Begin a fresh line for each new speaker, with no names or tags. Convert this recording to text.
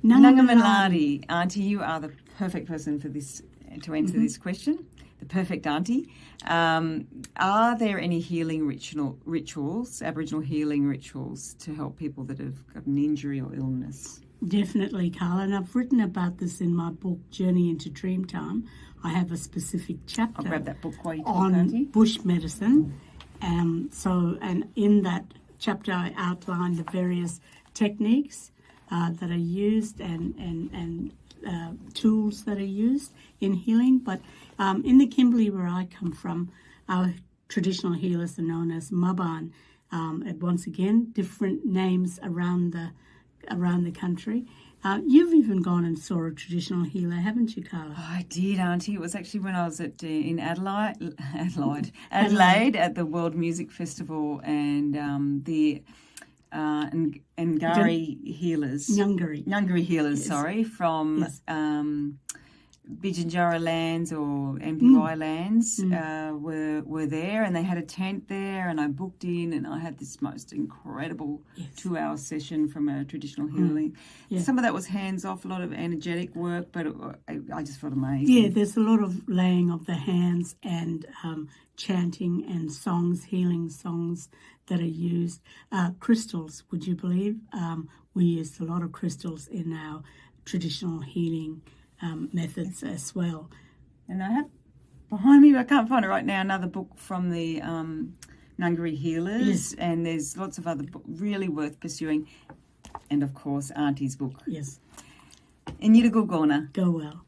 Nangamalari. Auntie, you are the perfect person for this to answer this question. The perfect auntie. Are there any healing rituals, Aboriginal healing rituals, to help people that have got an injury or illness?
Definitely, Carla, and I've written about this in my book, Journey into Dreamtime. I have a specific chapter
I'll grab that book while you talk,
on
Auntie.
bush medicine. And in that chapter, I outline the various techniques that are used and tools that are used in healing. But in the Kimberley, where I come from, our traditional healers are known as Maban. And once again, different names around the country. You've even gone and saw a traditional healer, haven't you, Carla?
Oh, I did, Auntie. It was actually when I was in Adelaide at the World Music Festival, and the Ngari healers. Ngungari healers, yes. Sorry, from
Yes.
Bidjanjara lands or MPY lands were there, and they had a tent there, and I booked in, and I had this most incredible 2-hour session from a traditional healing.
Yeah.
Some of that was hands-off, a lot of energetic work, but I just felt amazing.
Yeah, there's a lot of laying of the hands and chanting and songs, healing songs that are used. Crystals, would you believe? We used a lot of crystals in our traditional healing methods as well.
And I have behind me, I can't find it right now, another book from the Ngungari healers, and there's lots of other books really worth pursuing, and of course Auntie's book.
Yes.
And you to go,
Go well.